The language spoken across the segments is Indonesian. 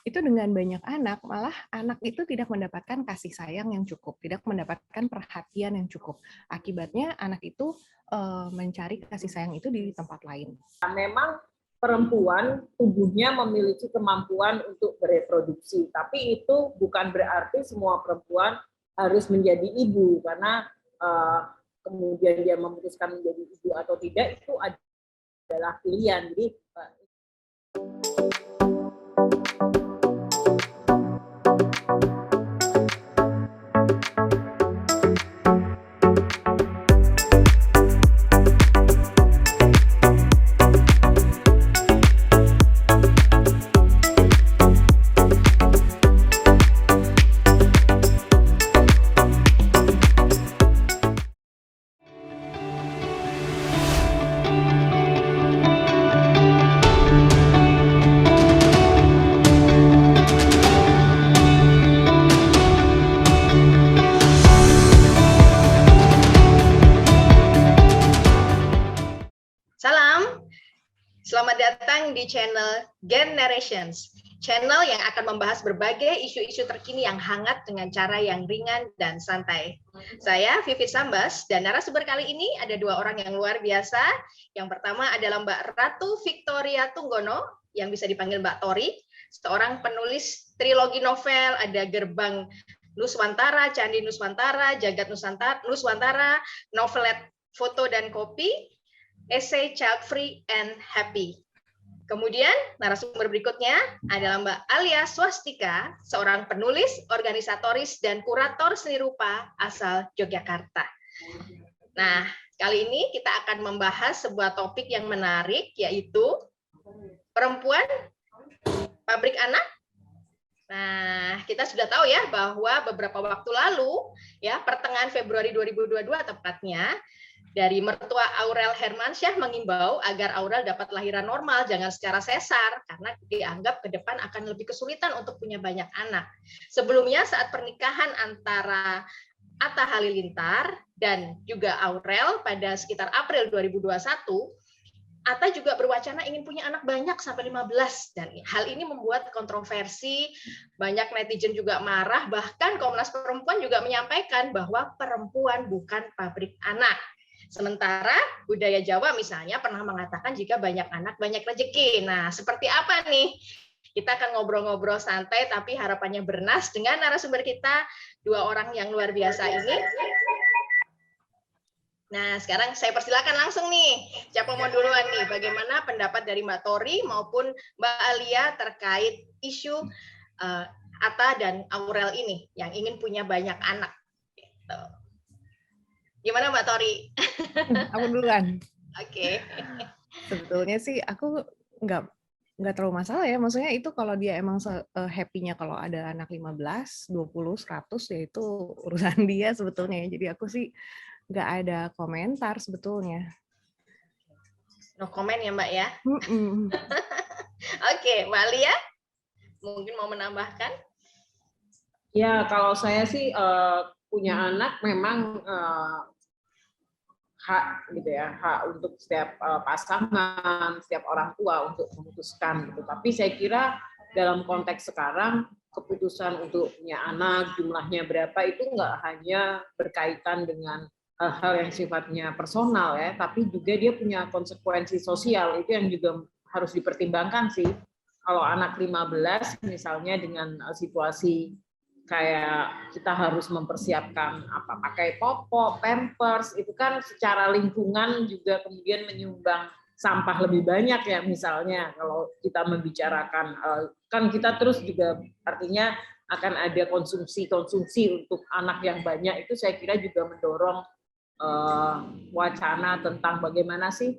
itu dengan banyak anak, malah anak itu tidak mendapatkan kasih sayang yang cukup, tidak mendapatkan perhatian yang cukup. Akibatnya anak itu mencari kasih sayang itu di tempat lain. Memang perempuan tubuhnya memiliki kemampuan untuk bereproduksi, tapi itu bukan berarti semua perempuan harus menjadi ibu, karena kemudian dia memutuskan menjadi ibu atau tidak itu adalah pilihan. Jadi Selamat datang di channel Generations, channel yang akan membahas berbagai isu-isu terkini yang hangat dengan cara yang ringan dan santai. Saya Vivit Sambas, dan narasumber kali ini ada dua orang yang luar biasa. Yang pertama adalah Mbak Ratu Victoria Tunggono, yang bisa dipanggil Mbak Tori, seorang penulis trilogi novel, ada Gerbang Nuswantara, Candi Nuswantara, Jagat Nuswantara, novelet Foto dan Kopi, Essay Child Free and Happy. Kemudian narasumber berikutnya adalah Mbak Alia Swastika, seorang penulis, organisatoris, dan kurator seni rupa asal Yogyakarta. Nah, kali ini kita akan membahas sebuah topik yang menarik, yaitu perempuan pabrik anak. Nah, kita sudah tahu ya bahwa beberapa waktu lalu, ya pertengahan Februari 2022 tepatnya, dari mertua Aurel Hermansyah mengimbau agar Aurel dapat lahiran normal, jangan secara sesar, karena dianggap ke depan akan lebih kesulitan untuk punya banyak anak. Sebelumnya saat pernikahan antara Atta Halilintar dan juga Aurel pada sekitar April 2021, Atta juga berwacana ingin punya anak banyak sampai 15, dan hal ini membuat kontroversi, banyak netizen juga marah, bahkan Komnas Perempuan juga menyampaikan bahwa perempuan bukan pabrik anak. Sementara budaya Jawa misalnya pernah mengatakan jika banyak anak banyak rezeki. Nah, seperti apa nih? Kita akan ngobrol-ngobrol santai tapi harapannya bernas dengan narasumber kita, dua orang yang luar biasa ini. Nah, sekarang saya persilakan langsung nih. Siapa mau duluan nih? Bagaimana pendapat dari Mbak Tori maupun Mbak Alia terkait isu Atta dan Aurel ini yang ingin punya banyak anak? Gitu. Gimana Mbak Tori? Aku duluan. Oke. Sebetulnya sih aku nggak terlalu masalah ya. Maksudnya itu kalau dia emang happy-nya kalau ada anak 15, 20, 100 ya itu urusan dia sebetulnya ya. Jadi aku sih nggak ada komentar sebetulnya. No comment ya Mbak ya? Oke, Mbak Lia mungkin mau menambahkan? ya kalau saya sih punya anak memang hak gitu ya, hak untuk setiap pasangan, setiap orang tua untuk memutuskan gitu. Tapi saya kira dalam konteks sekarang keputusan untuk punya anak, jumlahnya berapa itu nggak hanya berkaitan dengan hal yang sifatnya personal ya, tapi juga dia punya konsekuensi sosial, itu yang juga harus dipertimbangkan sih. Kalau anak 15 misalnya dengan situasi kayak kita harus mempersiapkan apa, pakai popok, pampers, itu kan secara lingkungan juga kemudian menyumbang sampah lebih banyak ya, misalnya kalau kita membicarakan, kan kita terus juga artinya akan ada konsumsi untuk anak yang banyak, itu saya kira juga mendorong wacana tentang bagaimana sih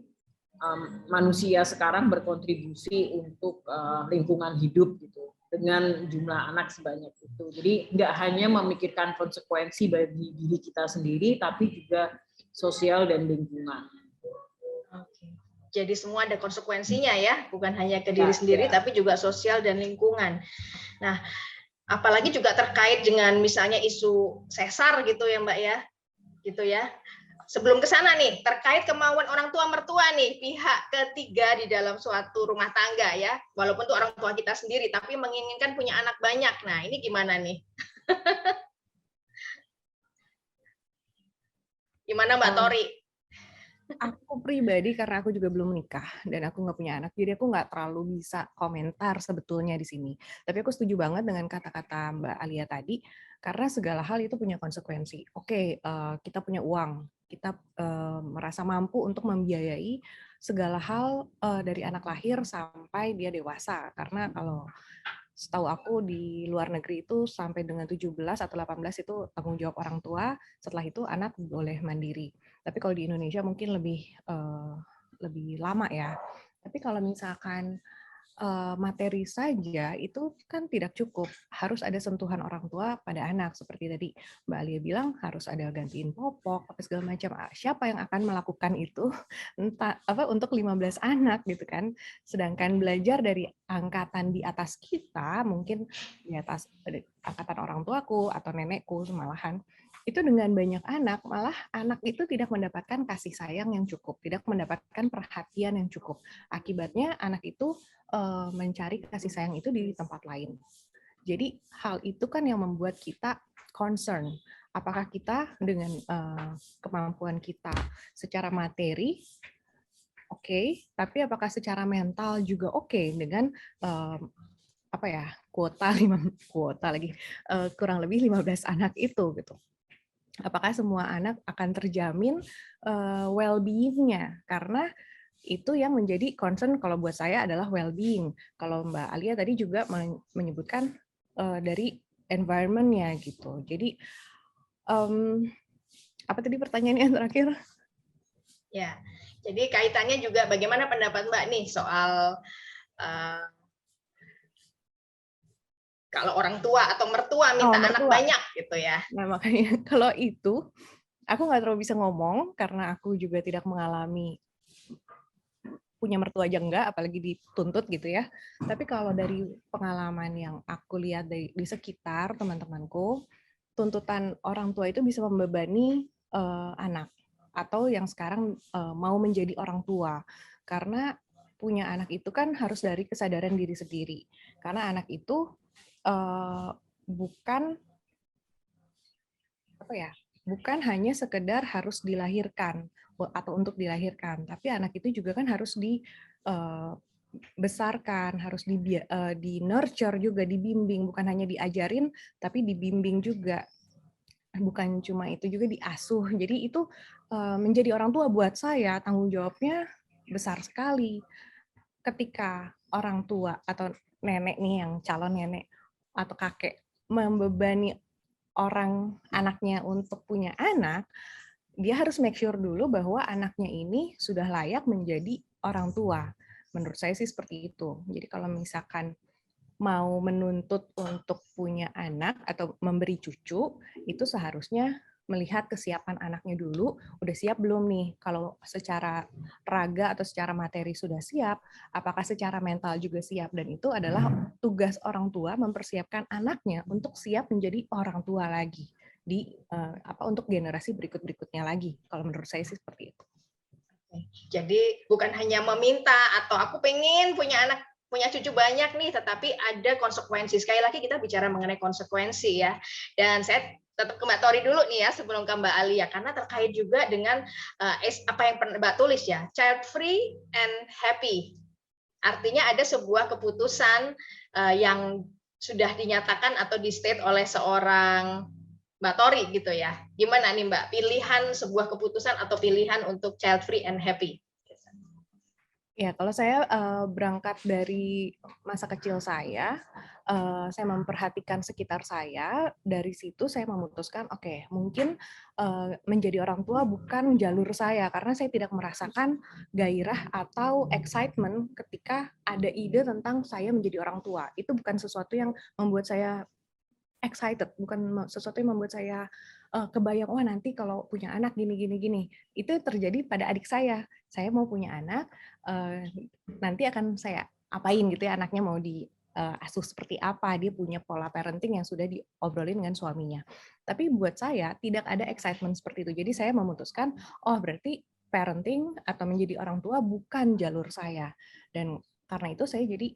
manusia sekarang berkontribusi untuk lingkungan hidup gitu dengan jumlah anak sebanyak itu. Jadi nggak hanya memikirkan konsekuensi bagi diri kita sendiri, tapi juga sosial dan lingkungan. Oke. Jadi semua ada konsekuensinya ya, bukan hanya ke diri sendiri, tapi juga sosial dan lingkungan. Nah, apalagi juga terkait dengan misalnya isu sesar gitu ya Mbak ya, gitu ya. sebelum ke sana nih, terkait kemauan orang tua mertua nih, pihak ketiga di dalam suatu rumah tangga ya, walaupun itu orang tua kita sendiri, tapi menginginkan punya anak banyak. Nah, ini gimana nih? Gimana Mbak Tori? Aku pribadi, karena aku juga belum menikah dan aku nggak punya anak, jadi aku nggak terlalu bisa komentar sebetulnya di sini. Tapi aku setuju banget dengan kata-kata Mbak Alia tadi, karena segala hal itu punya konsekuensi. Oke, kita punya uang, kita merasa mampu untuk membiayai segala hal dari anak lahir sampai dia dewasa. Karena kalau setahu aku di luar negeri itu sampai dengan 17 atau 18 itu tanggung jawab orang tua, setelah itu anak boleh mandiri. Tapi kalau di Indonesia mungkin lebih lama ya. Tapi kalau misalkan materi saja itu kan tidak cukup. Harus ada sentuhan orang tua pada anak. Seperti tadi Mbak Alia bilang harus ada gantiin popok, apa segala macam. Siapa yang akan melakukan itu? Entah apa untuk 15 anak gitu kan. Sedangkan belajar dari angkatan di atas kita, mungkin di atas angkatan orang tuaku atau nenekku malahan, itu dengan banyak anak, malah anak itu tidak mendapatkan kasih sayang yang cukup, tidak mendapatkan perhatian yang cukup. Akibatnya anak itu mencari kasih sayang itu di tempat lain. Jadi hal itu kan yang membuat kita concern. Apakah kita dengan kemampuan kita secara materi oke, tapi apakah secara mental juga oke dengan kuota lagi kurang lebih 15 anak itu gitu. Apakah semua anak akan terjamin well-being-nya? Karena itu yang menjadi concern kalau buat saya adalah well-being. Kalau Mbak Alia tadi juga menyebutkan dari environment-nya gitu. Jadi apa tadi pertanyaannya yang terakhir? Ya, jadi kaitannya juga bagaimana pendapat Mbak nih soal kalau orang tua atau mertua minta anak banyak gitu ya. Nah makanya kalau itu aku nggak terlalu bisa ngomong karena aku juga tidak mengalami punya mertua aja enggak, apalagi dituntut gitu ya. Tapi kalau dari pengalaman yang aku lihat di sekitar teman-temanku, tuntutan orang tua itu bisa membebani anak atau yang sekarang mau menjadi orang tua. Karena punya anak itu kan harus dari kesadaran diri sendiri. Karena anak itu bukan hanya sekedar harus dilahirkan atau untuk dilahirkan, tapi anak itu juga kan harus dibesarkan, harus di nurture juga, dibimbing, bukan hanya diajarin, tapi dibimbing juga. Bukan cuma itu, juga diasuh. Jadi itu menjadi orang tua buat saya tanggung jawabnya besar sekali. Ketika orang tua atau nenek nih, yang calon nenek atau kakek membebani anaknya untuk punya anak, dia harus make sure dulu bahwa anaknya ini sudah layak menjadi orang tua. Menurut saya sih seperti itu. Jadi kalau misalkan mau menuntut untuk punya anak atau memberi cucu, itu seharusnya melihat kesiapan anaknya dulu, udah siap belum nih? Kalau secara raga atau secara materi sudah siap, apakah secara mental juga siap? Dan itu adalah tugas orang tua mempersiapkan anaknya untuk siap menjadi orang tua lagi untuk generasi berikut-berikutnya lagi. Kalau menurut saya sih seperti itu. Jadi bukan hanya meminta atau aku pengen punya anak, punya cucu banyak nih, tetapi ada konsekuensi. Sekali lagi kita bicara mengenai konsekuensi ya. Dan saya tetap ke Mbak Tori dulu nih ya sebelum ke Mbak Alia, karena terkait juga dengan apa yang Mbak tulis ya, child free and happy. Artinya ada sebuah keputusan yang sudah dinyatakan atau di state oleh seorang Mbak Tori gitu ya. Gimana nih Mbak, pilihan sebuah keputusan atau pilihan untuk child free and happy? Ya, kalau saya berangkat dari masa kecil saya memperhatikan sekitar saya, dari situ saya memutuskan, oke, mungkin menjadi orang tua bukan jalur saya, karena saya tidak merasakan gairah atau excitement ketika ada ide tentang saya menjadi orang tua. Itu bukan sesuatu yang membuat saya excited, bukan sesuatu yang membuat saya kebayang, wah nanti kalau punya anak gini. Itu terjadi pada adik saya. Saya mau punya anak, nanti akan saya apain gitu ya, anaknya mau asuh seperti apa, dia punya pola parenting yang sudah diobrolin dengan suaminya. Tapi buat saya tidak ada excitement seperti itu. Jadi saya memutuskan, oh berarti parenting atau menjadi orang tua bukan jalur saya. Dan karena itu saya jadi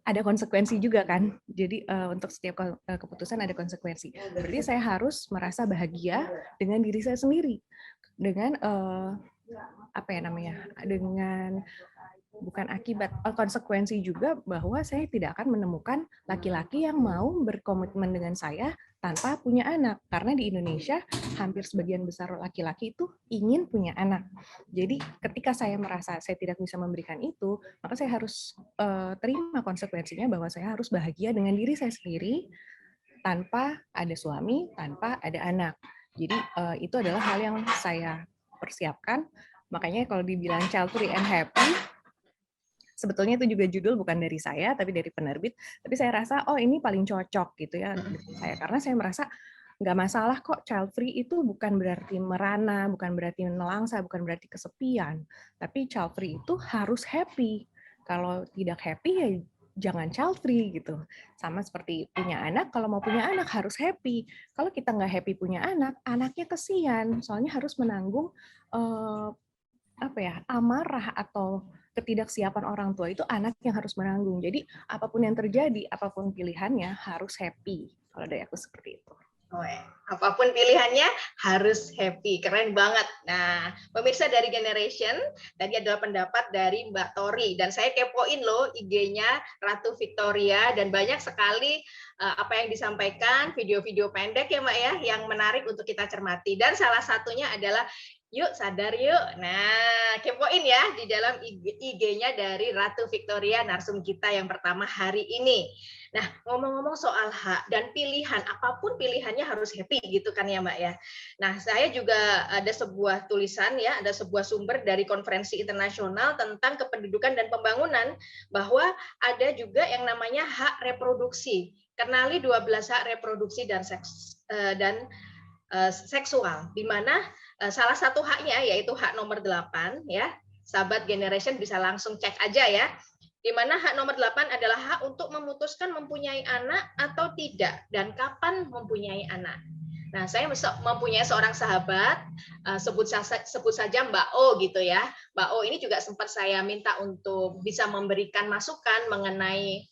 ada konsekuensi juga kan. Jadi untuk setiap keputusan ada konsekuensi. Berarti saya harus merasa bahagia dengan diri saya sendiri, dengan apa ya namanya, dengan bukan akibat, konsekuensi juga bahwa saya tidak akan menemukan laki-laki yang mau berkomitmen dengan saya tanpa punya anak. Karena di Indonesia hampir sebagian besar laki-laki itu ingin punya anak. Jadi ketika saya merasa saya tidak bisa memberikan itu, maka saya harus terima konsekuensinya bahwa saya harus bahagia dengan diri saya sendiri tanpa ada suami, tanpa ada anak. Jadi itu adalah hal yang saya persiapkan. Makanya kalau dibilang child free and happy, sebetulnya itu juga judul bukan dari saya, tapi dari penerbit. Tapi saya rasa, oh ini paling cocok gitu ya saya. Karena saya merasa nggak masalah kok, child free itu bukan berarti merana, bukan berarti nelangsa, bukan berarti kesepian. Tapi child free itu harus happy. Kalau tidak happy ya jangan child free gitu. Sama seperti punya anak, kalau mau punya anak harus happy. Kalau kita nggak happy punya anak, anaknya kesian. Soalnya harus menanggung apa ya, amarah atau ketidaksiapan orang tua itu anak yang harus menanggung. Jadi apapun yang terjadi, apapun pilihannya harus happy. Kalau dari aku seperti itu. Oh, apapun pilihannya harus happy, keren banget. Nah, pemirsa dari Generation, tadi adalah pendapat dari Mbak Tori, dan saya kepoin loh IG-nya Ratu Victoria, dan banyak sekali apa yang disampaikan, video-video pendek ya Mbak ya, yang menarik untuk kita cermati. Dan salah satunya adalah yuk sadar yuk. Nah, kepoin ya di dalam IG-nya dari Ratu Victoria, narsum kita yang pertama hari ini. Nah, ngomong-ngomong soal hak dan pilihan, apapun pilihannya harus happy gitu kan ya Mbak ya. Nah, saya juga ada sebuah tulisan ya, ada sebuah sumber dari konferensi internasional tentang kependudukan dan pembangunan, bahwa ada juga yang namanya hak reproduksi. Kenali 12 hak reproduksi dan seksual, di mana salah satu haknya yaitu hak nomor 8 ya. Sahabat Generation bisa langsung cek aja ya. Di mana hak nomor 8 adalah hak untuk memutuskan mempunyai anak atau tidak dan kapan mempunyai anak. Nah, saya mempunyai seorang sahabat, sebut saja Mbak O gitu ya. Mbak O ini juga sempat saya minta untuk bisa memberikan masukan mengenai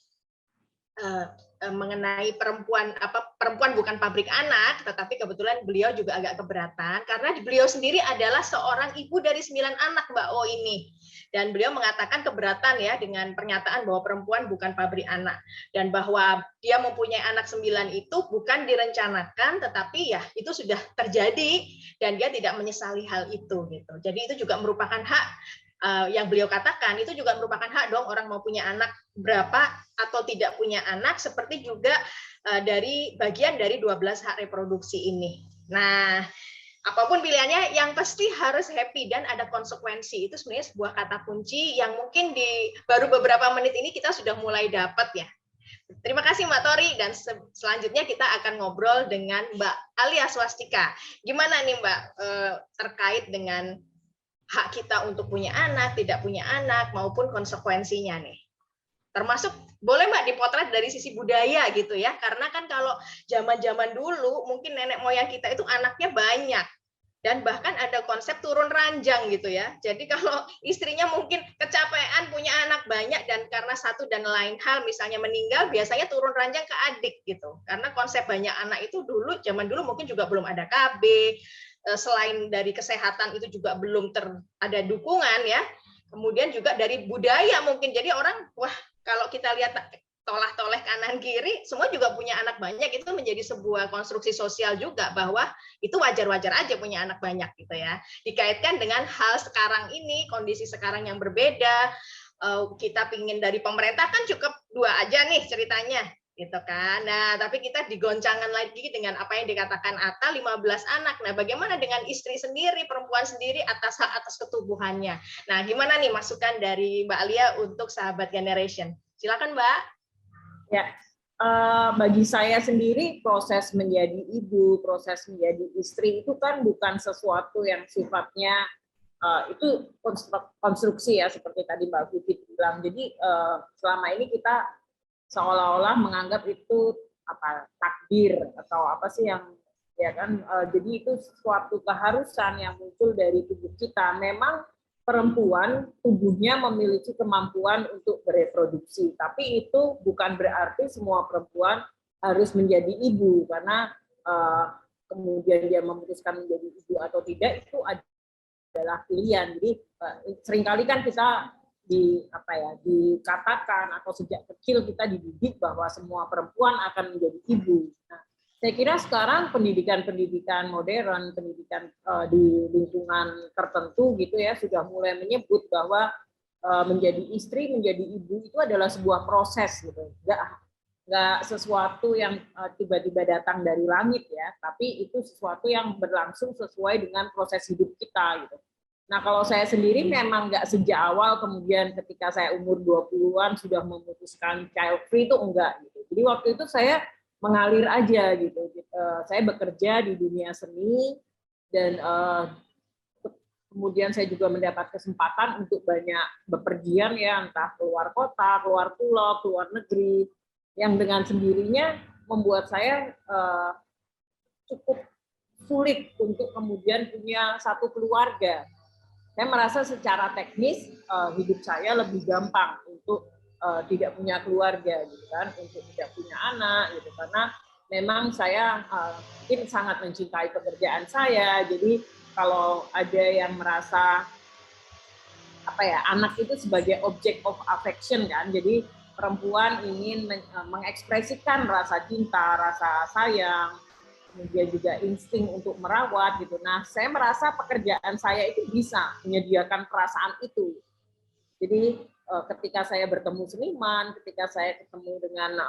perempuan bukan pabrik anak, tetapi kebetulan beliau juga agak keberatan karena beliau sendiri adalah seorang ibu dari 9 anak Mbak O ini, dan beliau mengatakan keberatan ya dengan pernyataan bahwa perempuan bukan pabrik anak, dan bahwa dia mempunyai anak 9 itu bukan direncanakan, tetapi ya itu sudah terjadi dan dia tidak menyesali hal itu gitu. Jadi itu juga merupakan hak yang beliau katakan, itu juga merupakan hak dong orang mau punya anak berapa atau tidak punya anak, seperti juga dari bagian dari 12 hak reproduksi ini. Nah, apapun pilihannya yang pasti harus happy dan ada konsekuensi. Itu sebenarnya sebuah kata kunci yang mungkin di baru beberapa menit ini kita sudah mulai dapat ya. Terima kasih Mbak Tori, dan selanjutnya kita akan ngobrol dengan Mbak Alia Swastika. Gimana nih Mbak terkait dengan hak kita untuk punya anak, tidak punya anak, maupun konsekuensinya nih. Termasuk boleh Mbak dipotret dari sisi budaya gitu ya, karena kan kalau zaman-zaman dulu mungkin nenek moyang kita itu anaknya banyak, dan bahkan ada konsep turun ranjang gitu ya. Jadi kalau istrinya mungkin kecapean punya anak banyak dan karena satu dan lain hal misalnya meninggal, biasanya turun ranjang ke adik gitu. Karena konsep banyak anak itu dulu, zaman dulu mungkin juga belum ada KB, selain dari kesehatan itu juga belum ada dukungan ya. Kemudian juga dari budaya mungkin, jadi orang wah kalau kita lihat tolah-toleh kanan kiri semua juga punya anak banyak, itu menjadi sebuah konstruksi sosial juga bahwa itu wajar-wajar aja punya anak banyak gitu ya. Dikaitkan dengan hal sekarang ini, kondisi sekarang yang berbeda, kita pingin dari pemerintah kan cukup 2 aja nih ceritanya gitu kan. Nah, tapi kita digoncangkan lagi dengan apa yang dikatakan Atta 15 anak. Nah, bagaimana dengan istri sendiri, perempuan sendiri atas hak atas ketubuhannya. Nah, gimana nih masukan dari Mbak Alia untuk sahabat Generation? Silakan Mbak. Ya, bagi saya sendiri proses menjadi ibu, proses menjadi istri itu kan bukan sesuatu yang sifatnya itu konstruksi ya, seperti tadi Mbak Vivi bilang. Jadi selama ini kita seolah-olah menganggap itu apa takdir atau apa sih yang ya kan, jadi itu suatu keharusan yang muncul dari tubuh kita. Memang perempuan tubuhnya memiliki kemampuan untuk bereproduksi, tapi itu bukan berarti semua perempuan harus menjadi ibu, karena kemudian dia memutuskan menjadi ibu atau tidak itu adalah pilihan. Jadi seringkali kan kita dikatakan atau sejak kecil kita dididik bahwa semua perempuan akan menjadi ibu. Nah, saya kira sekarang pendidikan modern, pendidikan di lingkungan tertentu gitu ya sudah mulai menyebut bahwa menjadi istri, menjadi ibu itu adalah sebuah proses gitu. Nggak sesuatu yang tiba-tiba datang dari langit ya, tapi itu sesuatu yang berlangsung sesuai dengan proses hidup kita gitu. Nah, kalau saya sendiri memang nggak sejak awal kemudian ketika saya umur 20-an sudah memutuskan child free, itu enggak gitu. Jadi waktu itu saya mengalir aja gitu. Saya bekerja di dunia seni dan kemudian saya juga mendapat kesempatan untuk banyak bepergian ya, entah keluar kota, keluar pulau, keluar negeri, yang dengan sendirinya membuat saya cukup sulit untuk kemudian punya satu keluarga. Saya merasa secara teknis hidup saya lebih gampang untuk tidak punya keluarga gitu kan, untuk tidak punya anak gitu, karena memang saya mungkin sangat mencintai pekerjaan saya. Jadi kalau ada yang merasa anak itu sebagai object of affection kan, jadi perempuan ingin mengekspresikan rasa cinta, rasa sayang, kemudian juga insting untuk merawat gitu. Nah, saya merasa pekerjaan saya itu bisa menyediakan perasaan itu. Jadi ketika saya bertemu seniman, ketika saya ketemu dengan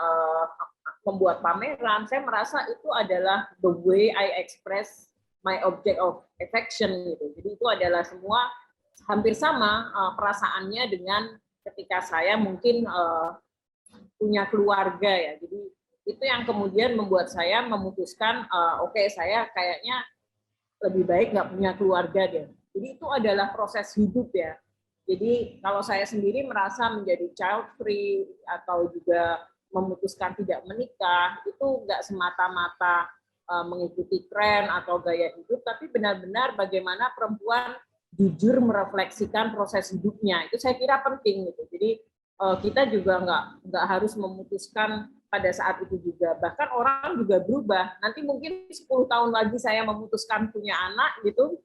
membuat pameran, saya merasa itu adalah the way I express my object of affection gitu. Jadi itu adalah semua hampir sama perasaannya dengan ketika saya mungkin punya keluarga ya. Jadi itu yang kemudian membuat saya memutuskan, oke, saya kayaknya lebih baik nggak punya keluarga deh. Jadi itu adalah proses hidup ya. Jadi kalau saya sendiri merasa menjadi child free atau juga memutuskan tidak menikah, itu nggak semata-mata mengikuti tren atau gaya hidup, tapi benar-benar bagaimana perempuan jujur merefleksikan proses hidupnya. Itu saya kira penting gitu. Jadi kita juga nggak harus memutuskan pada saat itu juga. Bahkan orang juga berubah. Nanti mungkin 10 tahun lagi saya memutuskan punya anak gitu,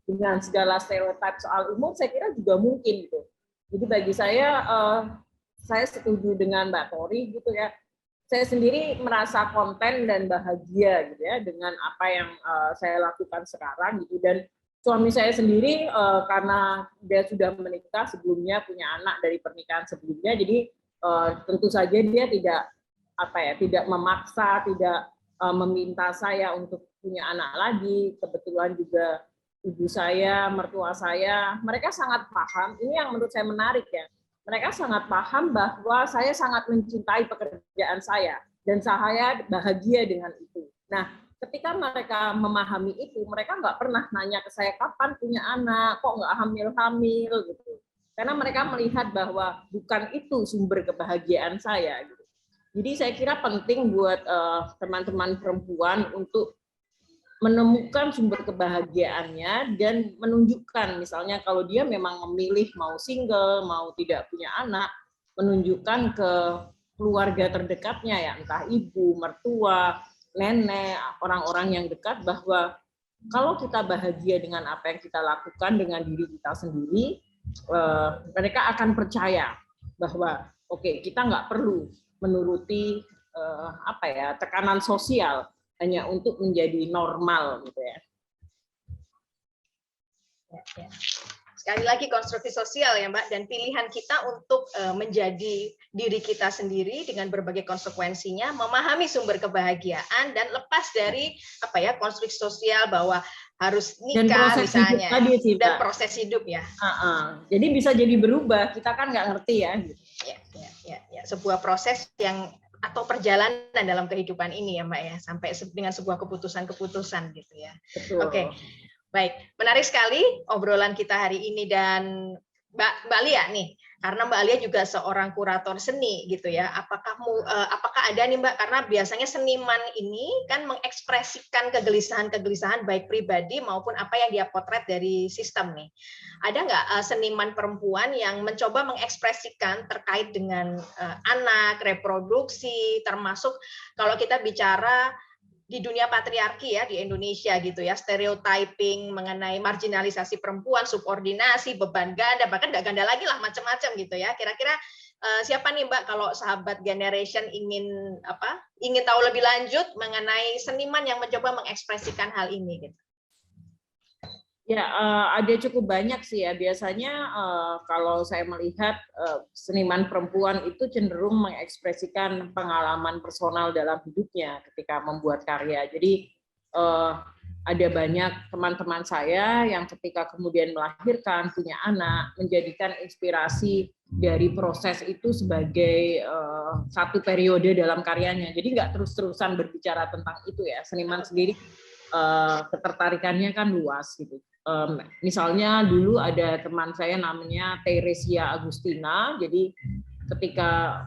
dengan segala stereotip soal umur, saya kira juga mungkin gitu. Jadi bagi saya setuju dengan Mbak Tori gitu ya. Saya sendiri merasa konten dan bahagia gitu ya dengan apa yang saya lakukan sekarang gitu. Dan suami saya sendiri karena dia sudah menikah sebelumnya, punya anak dari pernikahan sebelumnya, jadi tentu saja dia tidak memaksa, tidak meminta saya untuk punya anak lagi. Kebetulan juga ibu saya, mertua saya, mereka sangat paham. Ini yang menurut saya menarik ya. Mereka sangat paham bahwa saya sangat mencintai pekerjaan saya dan saya bahagia dengan itu. Nah, ketika mereka memahami itu, mereka nggak pernah nanya ke saya kapan punya anak, kok nggak hamil-hamil gitu. Karena mereka melihat bahwa bukan itu sumber kebahagiaan saya. Gitu. Jadi saya kira penting buat teman-teman perempuan untuk menemukan sumber kebahagiaannya dan menunjukkan, misalnya kalau dia memang memilih mau single, mau tidak punya anak, menunjukkan ke keluarga terdekatnya ya, entah ibu, mertua, nenek, orang-orang yang dekat, bahwa kalau kita bahagia dengan apa yang kita lakukan dengan diri kita sendiri, mereka akan percaya bahwa oke, kita nggak perlu menuruti tekanan sosial hanya untuk menjadi normal gitu ya. Sekali lagi konstruksi sosial ya Mbak, dan pilihan kita untuk menjadi diri kita sendiri dengan berbagai konsekuensinya, memahami sumber kebahagiaan dan lepas dari konstruksi sosial bahwa harus nikah misalnya dan proses hidup ya. Jadi bisa jadi berubah, kita kan nggak ngerti ya. Gitu. Ya, sebuah proses yang atau perjalanan dalam kehidupan ini ya Mbak ya, sampai dengan sebuah keputusan-keputusan gitu ya. Oke. Baik, menarik sekali obrolan kita hari ini, dan Mbak Lia nih, karena Mbak Lia juga seorang kurator seni gitu ya. Apakah ada nih Mbak, karena biasanya seniman ini kan mengekspresikan kegelisahan-kegelisahan baik pribadi maupun apa yang dia potret dari sistem nih. Ada nggak seniman perempuan yang mencoba mengekspresikan terkait dengan anak, reproduksi, termasuk kalau kita bicara di dunia patriarki ya di Indonesia gitu ya, stereotyping mengenai marginalisasi perempuan, subordinasi, beban ganda, bahkan nggak ganda lagi lah, macam-macam gitu ya. Kira-kira siapa nih Mbak kalau sahabat generation ingin tahu lebih lanjut mengenai seniman yang mencoba mengekspresikan hal ini gitu. Ya, ada cukup banyak sih ya. Biasanya kalau saya melihat seniman perempuan itu cenderung mengekspresikan pengalaman personal dalam hidupnya ketika membuat karya. Jadi ada banyak teman-teman saya yang ketika kemudian melahirkan, punya anak, menjadikan inspirasi dari proses itu sebagai satu periode dalam karyanya. Jadi nggak terus-terusan berbicara tentang itu ya. Seniman sendiri ketertarikannya kan luas gitu. Misalnya dulu ada teman saya namanya Teresia Agustina. Jadi ketika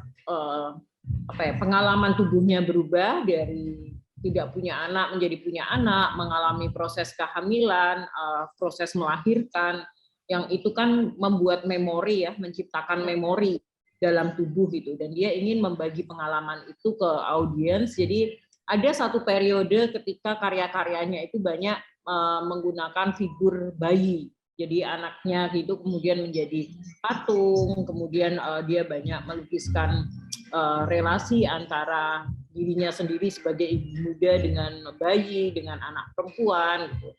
pengalaman tubuhnya berubah dari tidak punya anak menjadi punya anak, mengalami proses kehamilan, proses melahirkan, yang itu kan membuat memori ya, menciptakan memori dalam tubuh gitu. Dan dia ingin membagi pengalaman itu ke audiens. Jadi ada satu periode ketika karya-karyanya itu banyak menggunakan figur bayi. Jadi anaknya itu kemudian menjadi patung, kemudian dia banyak melukiskan relasi antara dirinya sendiri sebagai ibu muda dengan bayi, dengan anak perempuan. Gitu.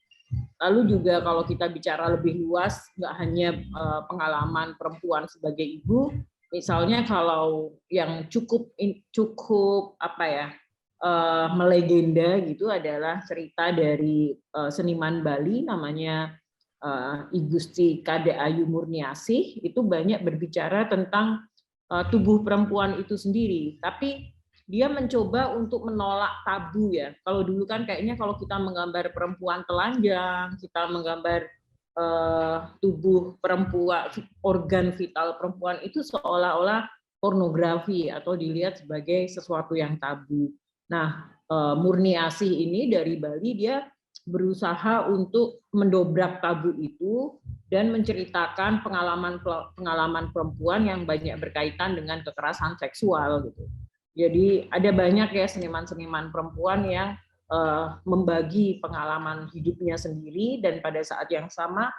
Lalu juga kalau kita bicara lebih luas, nggak hanya pengalaman perempuan sebagai ibu, misalnya kalau yang cukup melegenda gitu adalah cerita dari seniman Bali namanya I Gusti Kade Ayu Murniasih. Itu banyak berbicara tentang tubuh perempuan itu sendiri, tapi dia mencoba untuk menolak tabu ya. Kalau dulu kan kayaknya kalau kita menggambar perempuan telanjang, kita menggambar tubuh perempuan, organ vital perempuan itu seolah-olah pornografi atau dilihat sebagai sesuatu yang tabu. Nah, Murniasih ini dari Bali dia berusaha untuk mendobrak tabu itu dan menceritakan pengalaman perempuan yang banyak berkaitan dengan kekerasan seksual gitu. Jadi ada banyak ya seniman-seniman perempuan yang membagi pengalaman hidupnya sendiri dan pada saat yang sama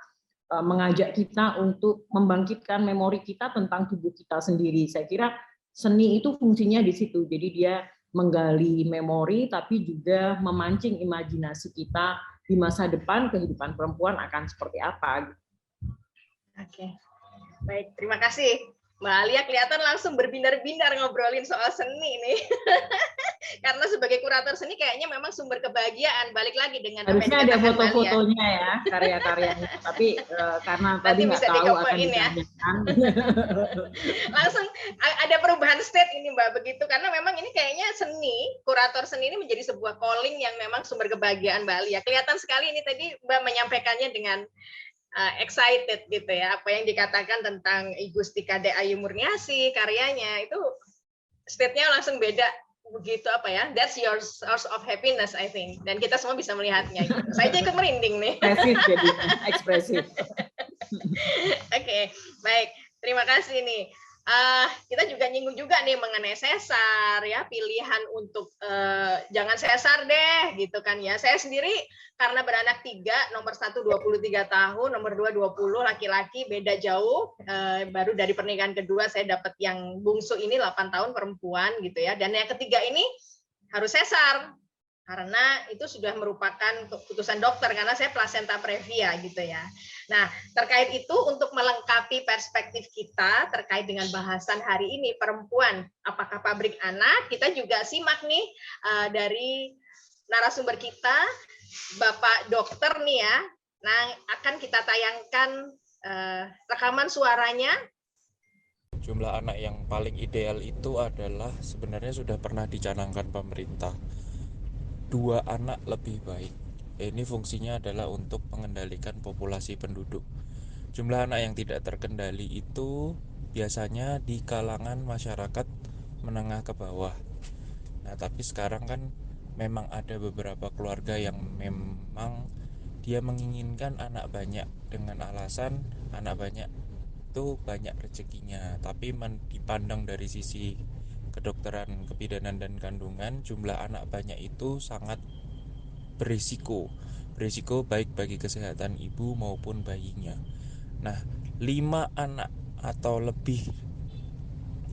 mengajak kita untuk membangkitkan memori kita tentang tubuh kita sendiri. Saya kira seni itu fungsinya di situ. Jadi dia menggali memori tapi juga memancing imajinasi kita di masa depan kehidupan perempuan akan seperti apa. Oke. Baik, terima kasih. Mbak Alia kelihatan langsung berbinar-binar ngobrolin soal seni nih. Karena sebagai kurator seni kayaknya memang sumber kebahagiaan. Balik lagi dengan harusnya ada foto-fotonya ya, karya-karyanya. Tapi karena tadi nggak tahu akan ditanyakan. Langsung ada perubahan state ini Mbak, begitu. Karena memang ini kayaknya seni, kurator seni ini menjadi sebuah calling yang memang sumber kebahagiaan Mbak Alia. Kelihatan sekali ini tadi Mbak menyampaikannya dengan excited gitu ya, apa yang dikatakan tentang I Gusti Kade Ayu Murniasih, karyanya itu state-nya langsung beda begitu apa ya, that's your source of happiness I think, dan kita semua bisa melihatnya gitu. Saya aja ikut merinding nih. Ekspresif. Oke, baik, terima kasih nih. Kita juga nyinggung juga nih mengenai sesar ya, pilihan untuk jangan sesar deh gitu kan ya. Saya sendiri karena beranak 3, nomor 1 23 tahun, nomor 2 20, laki-laki beda jauh. Baru dari pernikahan kedua saya dapat yang bungsu ini 8 tahun perempuan gitu ya. Dan yang ketiga ini harus sesar karena itu sudah merupakan keputusan dokter karena saya plasenta previa gitu ya. Nah, terkait itu untuk melengkapi perspektif kita terkait dengan bahasan hari ini perempuan apakah pabrik anak, kita juga simak nih dari narasumber kita Bapak Dokter nih ya. Nah, akan kita tayangkan rekaman suaranya. Jumlah anak yang paling ideal itu adalah sebenarnya sudah pernah dicanangkan pemerintah. 2 anak lebih baik. Ini fungsinya adalah untuk mengendalikan populasi penduduk. Jumlah anak yang tidak terkendali itu biasanya di kalangan masyarakat menengah ke bawah. Nah, tapi sekarang kan memang ada beberapa keluarga yang memang dia menginginkan anak banyak dengan alasan anak banyak itu banyak rezekinya. Tapi dipandang dari sisi kedokteran, kebidanan dan kandungan, jumlah anak banyak itu sangat berisiko. Berisiko baik bagi kesehatan ibu maupun bayinya. Nah, 5 anak atau lebih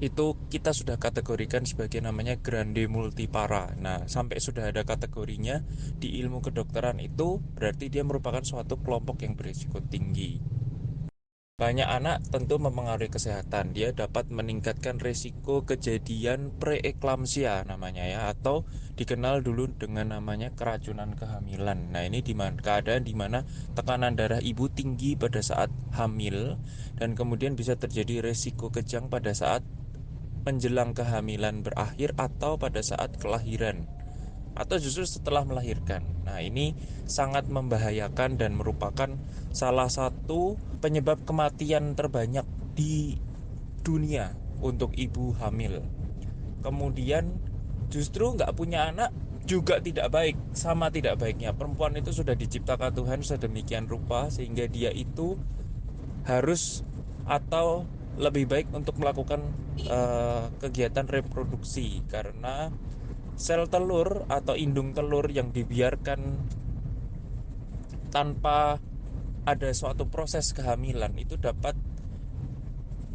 itu kita sudah kategorikan sebagai namanya grande multipara. Nah, sampai sudah ada kategorinya di ilmu kedokteran itu berarti dia merupakan suatu kelompok yang berisiko tinggi. Banyak anak tentu mempengaruhi kesehatan. Dia dapat meningkatkan risiko kejadian preeklamsia namanya ya, atau dikenal dulu dengan namanya keracunan kehamilan. Nah, ini keadaan di mana tekanan darah ibu tinggi pada saat hamil dan kemudian bisa terjadi risiko kejang pada saat menjelang kehamilan berakhir atau pada saat kelahiran atau justru setelah melahirkan. Nah, ini sangat membahayakan dan merupakan salah satu penyebab kematian terbanyak di dunia untuk ibu hamil. Kemudian justru nggak punya anak juga tidak baik, sama tidak baiknya. Perempuan itu sudah diciptakan Tuhan sedemikian rupa sehingga dia itu harus atau lebih baik untuk melakukan kegiatan reproduksi karena sel telur atau indung telur yang dibiarkan tanpa ada suatu proses kehamilan itu dapat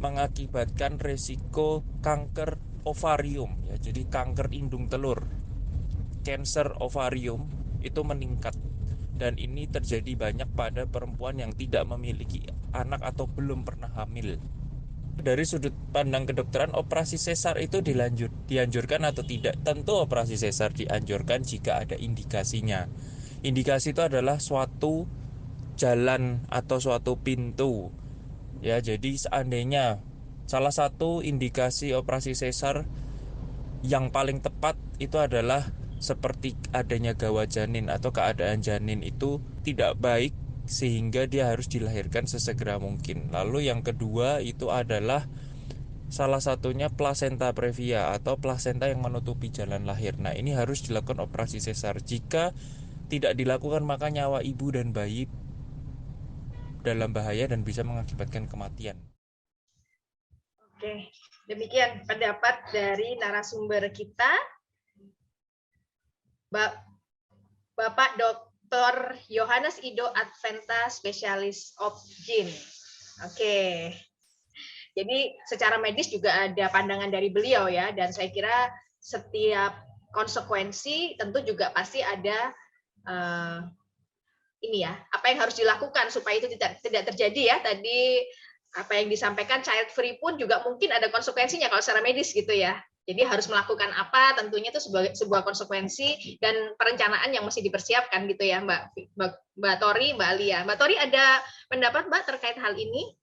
mengakibatkan resiko kanker ovarium ya. Jadi kanker indung telur, cancer ovarium itu meningkat dan ini terjadi banyak pada perempuan yang tidak memiliki anak atau belum pernah hamil. Dari sudut pandang kedokteran, operasi sesar itu dianjurkan atau tidak? Tentu operasi sesar dianjurkan jika ada indikasinya. Indikasi itu adalah suatu jalan atau suatu pintu. Ya, jadi seandainya salah satu indikasi operasi sesar yang paling tepat itu adalah seperti adanya gawa janin atau keadaan janin itu tidak baik sehingga dia harus dilahirkan sesegera mungkin. Lalu yang kedua itu adalah salah satunya plasenta previa atau plasenta yang menutupi jalan lahir. Nah, ini harus dilakukan operasi sesar. Jika tidak dilakukan maka nyawa ibu dan bayi dalam bahaya dan bisa mengakibatkan kematian. Oke, demikian pendapat dari narasumber kita, Bapak Dr. Yohanes Ido Adventa, spesialis OB/GYN. Oke. Jadi secara medis juga ada pandangan dari beliau ya, dan saya kira setiap konsekuensi tentu juga pasti ada ini ya, apa yang harus dilakukan supaya itu tidak terjadi ya. Tadi apa yang disampaikan child free pun juga mungkin ada konsekuensinya kalau secara medis gitu ya. Jadi harus melakukan apa, tentunya itu sebuah konsekuensi dan perencanaan yang mesti dipersiapkan gitu ya, Mbak Tori, Mbak Alia. Mbak Tori ada pendapat Mbak terkait hal ini?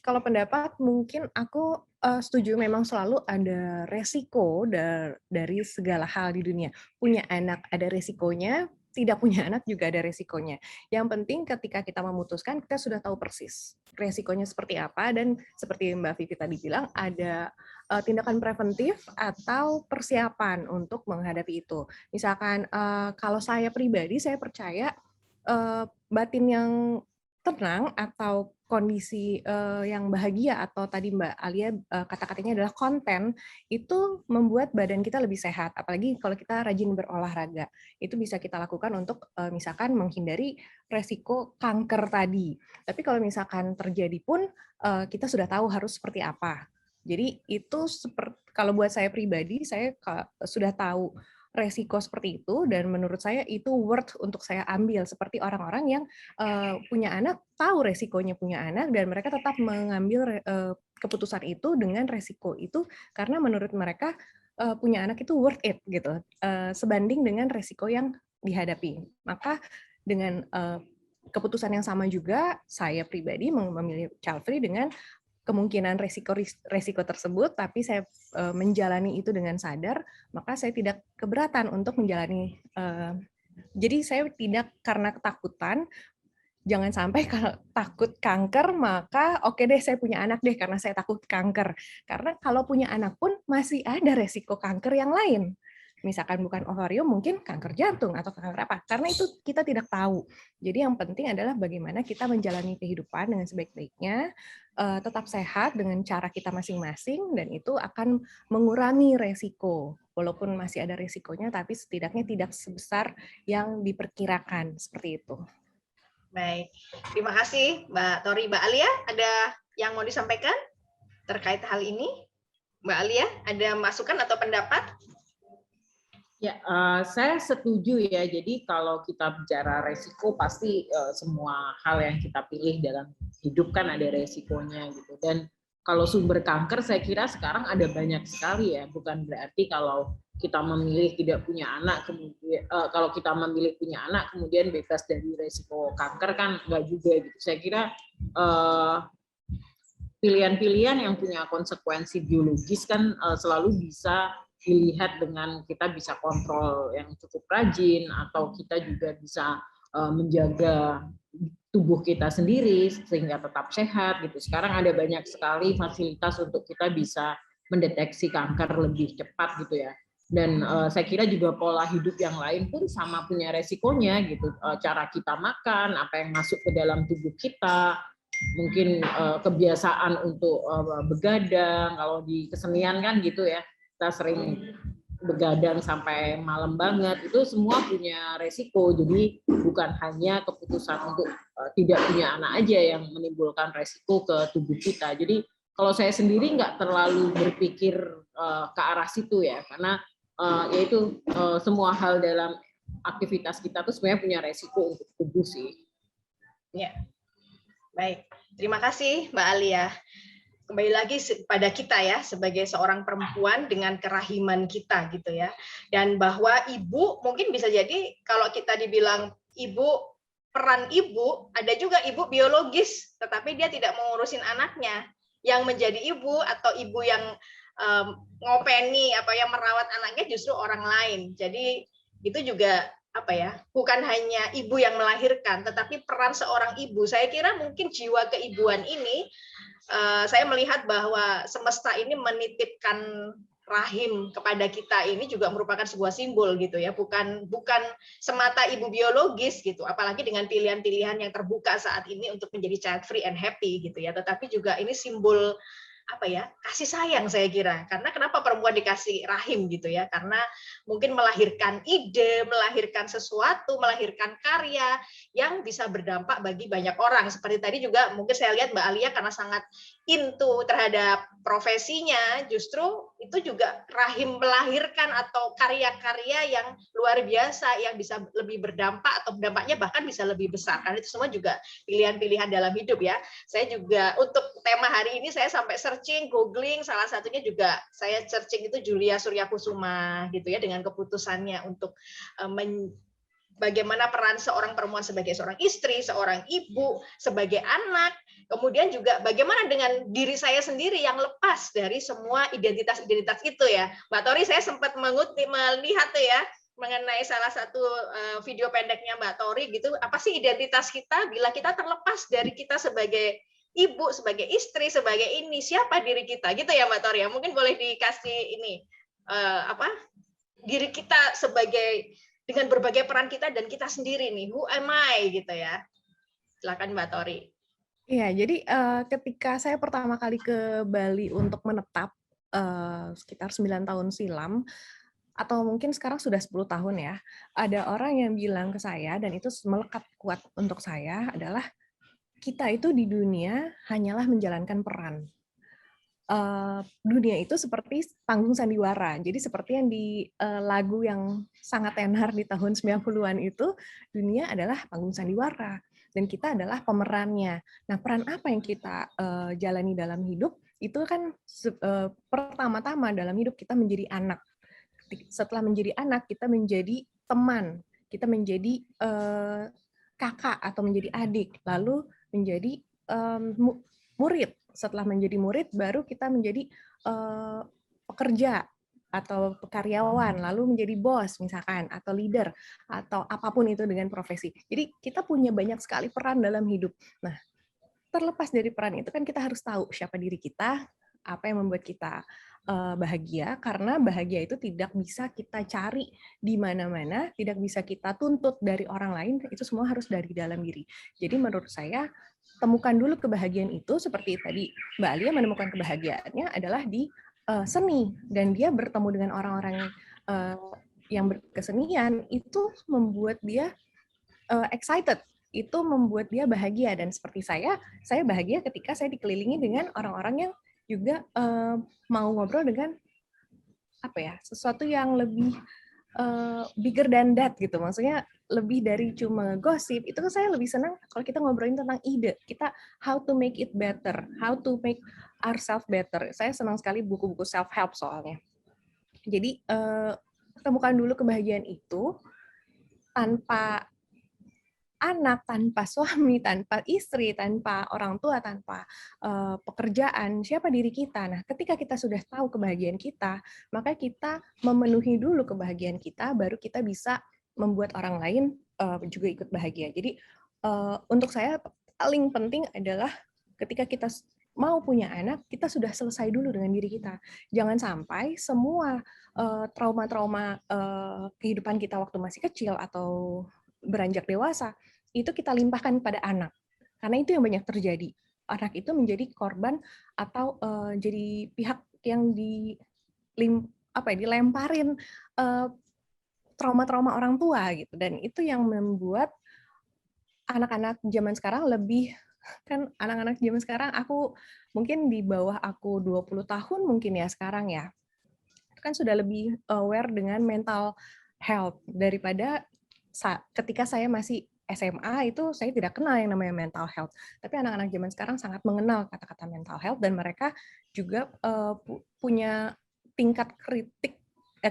Kalau pendapat mungkin aku setuju, memang selalu ada resiko dari segala hal di dunia. Punya anak ada resikonya, tidak punya anak juga ada resikonya. Yang penting ketika kita memutuskan, kita sudah tahu persis resikonya seperti apa, dan seperti Mbak Vivi tadi bilang, ada tindakan preventif atau persiapan untuk menghadapi itu. Misalkan kalau saya pribadi, saya percaya batin yang tenang atau kondisi yang bahagia, atau tadi Mbak Alia kata-katanya adalah konten, itu membuat badan kita lebih sehat. Apalagi kalau kita rajin berolahraga, itu bisa kita lakukan untuk misalkan menghindari resiko kanker tadi. Tapi kalau misalkan terjadi pun kita sudah tahu harus seperti apa. Jadi itu kalau buat saya pribadi, saya sudah tahu resiko seperti itu, dan menurut saya itu worth untuk saya ambil, seperti orang-orang yang punya anak, tahu resikonya punya anak, dan mereka tetap mengambil keputusan itu dengan resiko itu, karena menurut mereka punya anak itu worth it gitu, sebanding dengan resiko yang dihadapi. Maka dengan keputusan yang sama juga, saya pribadi memilih child free dengan kemungkinan resiko tersebut, tapi saya menjalani itu dengan sadar, maka saya tidak keberatan untuk menjalani. Jadi saya tidak karena ketakutan, Jangan sampai kalau takut kanker, maka oke deh saya punya anak deh karena saya takut kanker. Karena kalau punya anak pun masih ada resiko kanker yang lain. Misalkan bukan ovarium, mungkin kanker jantung atau kanker apa. Karena itu kita tidak tahu. Jadi yang penting adalah bagaimana kita menjalani kehidupan dengan sebaik-baiknya, tetap sehat dengan cara kita masing-masing, dan itu akan mengurangi resiko. Walaupun masih ada resikonya, tapi setidaknya tidak sebesar yang diperkirakan. Seperti itu. Baik, terima kasih Mbak Tori. Mbak Alia, ada yang mau disampaikan terkait hal ini? Mbak Alia, ada masukan atau pendapat? Ya, saya setuju ya. Jadi kalau kita bicara resiko, pasti semua hal yang kita pilih dalam hidup kan ada resikonya gitu. Dan kalau sumber kanker, saya kira sekarang ada banyak sekali ya. Bukan berarti kalau kita memilih tidak punya anak, kemudian kalau kita memilih punya anak, kemudian bebas dari resiko kanker kan enggak juga gitu. Saya kira pilihan-pilihan yang punya konsekuensi biologis kan selalu bisa dilihat dengan kita bisa kontrol yang cukup rajin, atau kita juga bisa menjaga tubuh kita sendiri sehingga tetap sehat gitu. Sekarang ada banyak sekali fasilitas untuk kita bisa mendeteksi kanker lebih cepat gitu ya. Dan saya kira juga pola hidup yang lain pun sama punya resikonya gitu. Cara kita makan, apa yang masuk ke dalam tubuh kita, mungkin kebiasaan untuk begadang, kalau di kesenian kan gitu ya, kita sering begadang sampai malam banget, itu semua punya resiko. Jadi bukan hanya keputusan untuk tidak punya anak aja yang menimbulkan resiko ke tubuh kita. Jadi kalau saya sendiri nggak terlalu berpikir ke arah situ ya, karena yaitu semua hal dalam aktivitas kita tuh sebenarnya punya resiko untuk tubuh sih. Ya, baik. Terima kasih Mbak Alia. Kembali lagi pada kita ya, sebagai seorang perempuan dengan kerahiman kita gitu ya. Dan bahwa ibu mungkin bisa jadi kalau kita dibilang ibu, peran ibu, ada juga ibu biologis, tetapi dia tidak mengurusin anaknya. Yang menjadi ibu atau ibu yang ngopeni apa yang merawat anaknya justru orang lain. Jadi itu juga apa ya, bukan hanya ibu yang melahirkan, tetapi peran seorang ibu. Saya kira mungkin jiwa keibuan ini, saya melihat bahwa semesta ini menitipkan rahim kepada kita ini juga merupakan sebuah simbol gitu ya, bukan semata ibu biologis gitu, apalagi dengan pilihan-pilihan yang terbuka saat ini untuk menjadi child free and happy gitu ya, tetapi juga ini simbol apa ya, kasih sayang saya kira. Karena kenapa perempuan dikasih rahim gitu ya, karena mungkin melahirkan ide, melahirkan sesuatu, melahirkan karya yang bisa berdampak bagi banyak orang. Seperti tadi juga mungkin saya lihat Mbak Alia karena sangat into terhadap profesinya, justru itu juga rahim melahirkan atau karya-karya yang luar biasa yang bisa lebih berdampak atau dampaknya bahkan bisa lebih besar. Karena itu semua juga pilihan-pilihan dalam hidup ya. Saya juga untuk tema hari ini saya sampai searching, googling, salah satunya juga saya searching itu Julia Suryakusuma gitu ya, dengan keputusannya untuk bagaimana peran seorang perempuan sebagai seorang istri, seorang ibu, sebagai anak, kemudian juga bagaimana dengan diri saya sendiri yang lepas dari semua identitas-identitas itu ya. Mbak Tori, saya sempat melihat tuh ya, mengenai salah satu video pendeknya Mbak Tori gitu, apa sih identitas kita bila kita terlepas dari kita sebagai ibu, sebagai istri, sebagai ini, siapa diri kita gitu ya Mbak Tori ya. Mungkin boleh dikasih ini diri kita sebagai dengan berbagai peran kita dan kita sendiri nih, who am I gitu ya. Silakan Mbak Tori. Iya, jadi ketika saya pertama kali ke Bali untuk menetap sekitar 9 tahun silam, atau mungkin sekarang sudah 10 tahun ya, ada orang yang bilang ke saya, dan itu melekat kuat untuk saya, adalah kita itu di dunia hanyalah menjalankan peran. Dunia itu seperti panggung sandiwara. Jadi seperti yang di lagu yang sangat tenar di tahun 90-an itu, dunia adalah panggung sandiwara dan kita adalah pemerannya. Nah, peran apa yang kita jalani dalam hidup itu kan pertama-tama dalam hidup kita menjadi anak. Setelah menjadi anak, kita menjadi teman, kita menjadi kakak atau menjadi adik, lalu menjadi murid. Setelah menjadi murid, baru kita menjadi pekerja atau karyawan, lalu menjadi bos misalkan, atau leader, atau apapun itu dengan profesi. Jadi kita punya banyak sekali peran dalam hidup. Nah, terlepas dari peran itu kan kita harus tahu siapa diri kita, apa yang membuat kita bahagia, karena bahagia itu tidak bisa kita cari di mana-mana, tidak bisa kita tuntut dari orang lain, itu semua harus dari dalam diri. Jadi menurut saya, temukan dulu kebahagiaan itu, seperti tadi Mbak Alia menemukan kebahagiaannya adalah di seni, dan dia bertemu dengan orang-orang yang berkesenian, itu membuat dia excited, itu membuat dia bahagia. Dan seperti saya bahagia ketika saya dikelilingi dengan orang-orang yang juga mau ngobrol dengan apa ya, sesuatu yang lebih bigger than that gitu, maksudnya lebih dari cuma gosip. Itu kan saya lebih senang kalau kita ngobrolin tentang ide, kita how to make it better, how to make ourselves better. Saya senang sekali buku-buku self help soalnya. Jadi temukan dulu kebahagiaan itu tanpa anak, tanpa suami, tanpa istri, tanpa orang tua, tanpa pekerjaan, siapa diri kita. Nah, ketika kita sudah tahu kebahagiaan kita, maka kita memenuhi dulu kebahagiaan kita, baru kita bisa membuat orang lain juga ikut bahagia. Jadi untuk saya paling penting adalah ketika kita mau punya anak, kita sudah selesai dulu dengan diri kita. Jangan sampai semua trauma-trauma kehidupan kita waktu masih kecil atau beranjak dewasa, itu kita limpahkan pada anak. Karena itu yang banyak terjadi. Anak itu menjadi korban atau jadi pihak yang dilemparin trauma-trauma orang tua gitu. Dan itu yang membuat anak-anak zaman sekarang lebih, kan anak-anak zaman sekarang, aku mungkin di bawah aku 20 tahun mungkin ya sekarang ya, kan sudah lebih aware dengan mental health daripada ketika saya masih SMA, itu saya tidak kenal yang namanya mental health. Tapi anak-anak zaman sekarang sangat mengenal kata-kata mental health, dan mereka juga punya tingkat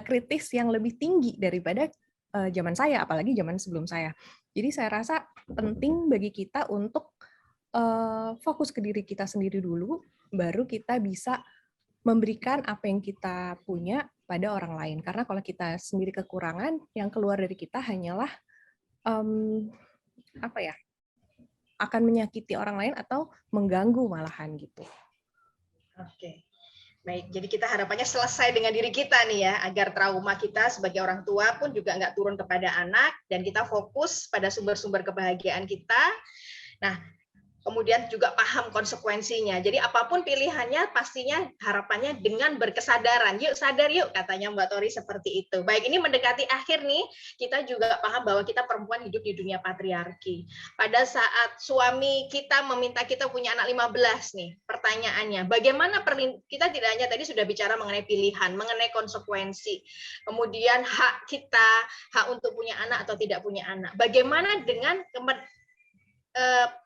kritis yang lebih tinggi daripada zaman saya, apalagi zaman sebelum saya. Jadi saya rasa penting bagi kita untuk fokus ke diri kita sendiri dulu, baru kita bisa memberikan apa yang kita punya pada orang lain. Karena kalau kita sendiri kekurangan, yang keluar dari kita hanyalah akan menyakiti orang lain atau mengganggu malahan gitu. Oke. Baik, jadi kita harapannya selesai dengan diri kita nih ya, agar trauma kita sebagai orang tua pun juga nggak turun kepada anak, dan kita fokus pada sumber-sumber kebahagiaan kita. Nah, kemudian juga paham konsekuensinya. Jadi apapun pilihannya pastinya harapannya dengan berkesadaran. Yuk sadar yuk, katanya Mbak Tori seperti itu. Baik, ini mendekati akhir nih, kita juga paham bahwa kita perempuan hidup di dunia patriarki. Pada saat suami kita meminta kita punya anak 15 nih, pertanyaannya, bagaimana kita tidak hanya tadi sudah bicara mengenai pilihan, mengenai konsekuensi, kemudian hak kita, hak untuk punya anak atau tidak punya anak. Bagaimana dengan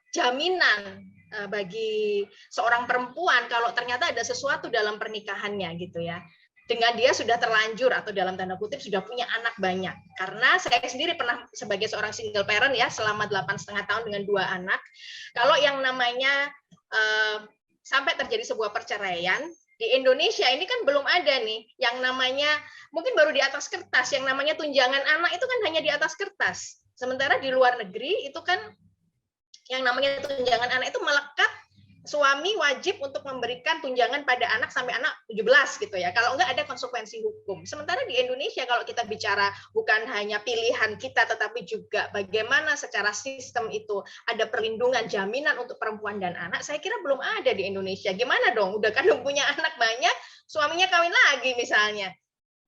jaminan bagi seorang perempuan kalau ternyata ada sesuatu dalam pernikahannya gitu ya, dengan dia sudah terlanjur atau dalam tanda kutip sudah punya anak banyak. Karena saya sendiri pernah sebagai seorang single parent ya, selama 8,5 tahun dengan 2 anak. Kalau yang namanya sampai terjadi sebuah perceraian di Indonesia ini kan belum ada nih yang namanya, mungkin baru di atas kertas, yang namanya tunjangan anak itu kan hanya di atas kertas. Sementara di luar negeri itu kan yang namanya tunjangan anak itu melekat, suami wajib untuk memberikan tunjangan pada anak sampai anak 17 gitu ya. Kalau enggak ada konsekuensi hukum. Sementara di Indonesia kalau kita bicara bukan hanya pilihan kita, tetapi juga bagaimana secara sistem itu ada perlindungan jaminan untuk perempuan dan anak, saya kira belum ada di Indonesia. Gimana dong? Udah kadang punya anak banyak, suaminya kawin lagi misalnya.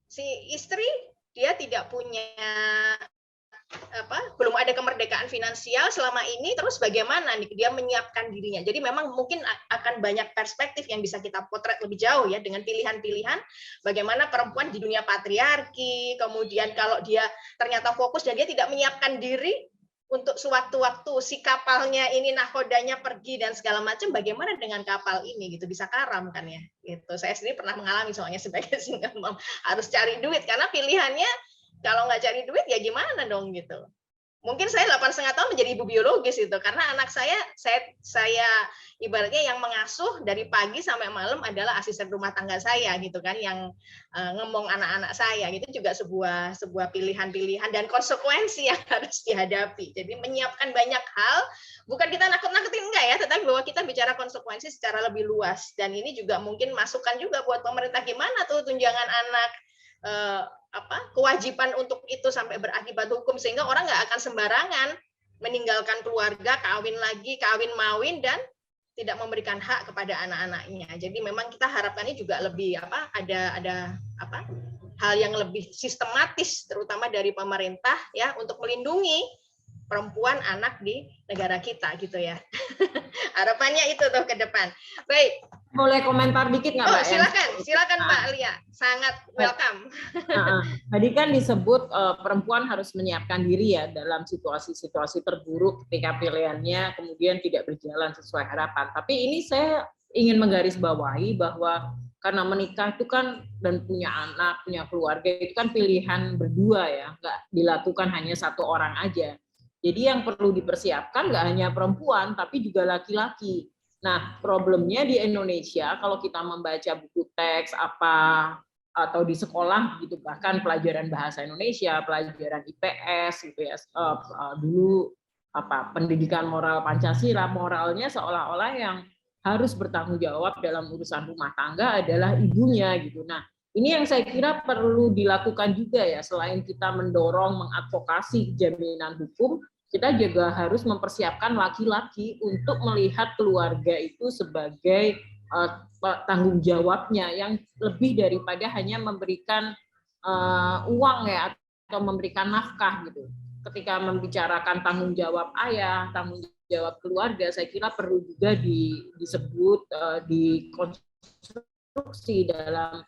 Si istri dia tidak punya belum ada kemerdekaan finansial selama ini, terus bagaimana nih dia menyiapkan dirinya. Jadi memang mungkin akan banyak perspektif yang bisa kita potret lebih jauh ya, dengan pilihan-pilihan bagaimana perempuan di dunia patriarki, kemudian kalau dia ternyata fokus dan dia tidak menyiapkan diri untuk sewaktu-waktu si kapalnya ini nakodanya pergi dan segala macam, bagaimana dengan kapal ini gitu, bisa karam kan ya gitu. Saya sendiri pernah mengalami soalnya sebagai single mom, harus cari duit karena pilihannya kalau nggak cari duit ya gimana dong gitu. Mungkin saya 8,5 tahun menjadi ibu biologis itu, karena anak saya ibaratnya yang mengasuh dari pagi sampai malam adalah asisten rumah tangga saya gitu kan, yang ngomong anak-anak saya. Itu juga sebuah pilihan-pilihan dan konsekuensi yang harus dihadapi. Jadi menyiapkan banyak hal, bukan kita nakut-nakutin enggak ya, tetapi bahwa kita bicara konsekuensi secara lebih luas. Dan ini juga mungkin masukan juga buat pemerintah, gimana tuh tunjangan anak, kewajiban untuk itu sampai berakibat hukum, sehingga orang nggak akan sembarangan meninggalkan keluarga, kawin lagi, kawin mawin, dan tidak memberikan hak kepada anak-anaknya. Jadi memang kita harapannya juga lebih ada hal yang lebih sistematis, terutama dari pemerintah ya, untuk melindungi perempuan anak di negara kita gitu ya. Harapannya itu tuh ke depan. Baik. Boleh komentar dikit nggak, Mbak? Silakan Mbak Lia, sangat welcome. Tadi kan disebut perempuan harus menyiapkan diri ya dalam situasi-situasi terburuk ketika pilihannya kemudian tidak berjalan sesuai harapan. Tapi ini saya ingin menggarisbawahi bahwa karena menikah itu kan dan punya anak, punya keluarga itu kan pilihan berdua ya, nggak dilakukan hanya satu orang aja. Jadi yang perlu dipersiapkan nggak hanya perempuan, tapi juga laki-laki. Nah, problemnya di Indonesia, kalau kita membaca buku teks atau di sekolah gitu, bahkan pelajaran bahasa Indonesia, pelajaran IPS gitu ya, dulu pendidikan moral Pancasila, moralnya seolah-olah yang harus bertanggung jawab dalam urusan rumah tangga adalah ibunya gitu. Nah, ini yang saya kira perlu dilakukan juga ya, selain kita mendorong mengadvokasi jaminan hukum, kita juga harus mempersiapkan laki-laki untuk melihat keluarga itu sebagai tanggung jawabnya yang lebih daripada hanya memberikan uang ya, atau memberikan nafkah gitu. Ketika membicarakan tanggung jawab ayah, tanggung jawab keluarga, saya kira perlu juga disebut dikonstruksi dalam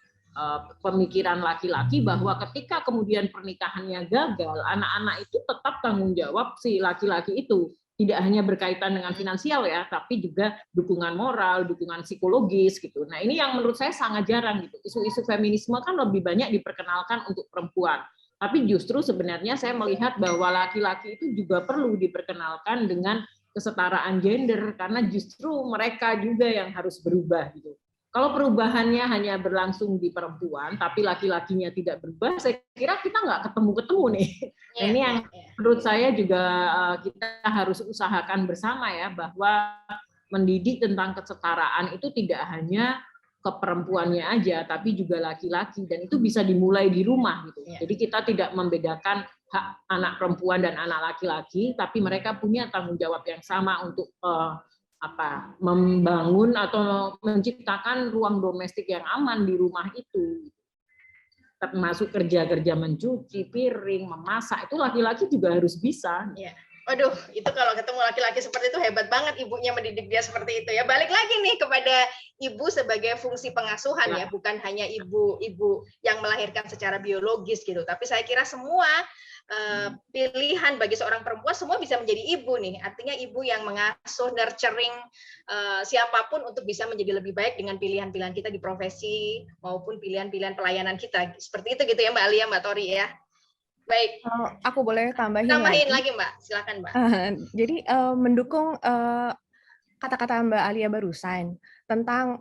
pemikiran laki-laki bahwa ketika kemudian pernikahannya gagal, anak-anak itu tetap tanggung jawab si laki-laki itu. Tidak hanya berkaitan dengan finansial ya, tapi juga dukungan moral, dukungan psikologis gitu. Nah, ini yang menurut saya sangat jarang gitu. Isu-isu feminisme kan lebih banyak diperkenalkan untuk perempuan. Tapi justru sebenarnya saya melihat bahwa laki-laki itu juga perlu diperkenalkan dengan kesetaraan gender, karena justru mereka juga yang harus berubah gitu. Kalau perubahannya hanya berlangsung di perempuan, tapi laki-lakinya tidak berubah, saya kira kita nggak ketemu-ketemu nih. Nah, ini yang menurut saya juga kita harus usahakan bersama ya, bahwa mendidik tentang kesetaraan itu tidak hanya ke perempuannya aja, tapi juga laki-laki, dan itu bisa dimulai di rumah gitu. Jadi kita tidak membedakan hak anak perempuan dan anak laki-laki, tapi mereka punya tanggung jawab yang sama untuk membangun atau menciptakan ruang domestik yang aman di rumah itu. Termasuk kerja-kerja mencuci piring, memasak, itu laki-laki juga harus bisa. Ya. Waduh, itu kalau ketemu laki-laki seperti itu hebat banget ibunya mendidik dia seperti itu ya. Balik lagi nih kepada ibu sebagai fungsi pengasuhan ya, bukan hanya ibu yang melahirkan secara biologis gitu. Tapi saya kira semua pilihan bagi seorang perempuan semua bisa menjadi ibu nih. Artinya ibu yang mengasuh, nurturing siapapun untuk bisa menjadi lebih baik dengan pilihan-pilihan kita di profesi maupun pilihan-pilihan pelayanan kita. Seperti itu gitu ya Mbak Alia, Mbak Tori ya. Baik. Aku boleh tambahin lagi Mbak, silakan Mbak. Jadi mendukung kata-kata Mbak Alia barusan tentang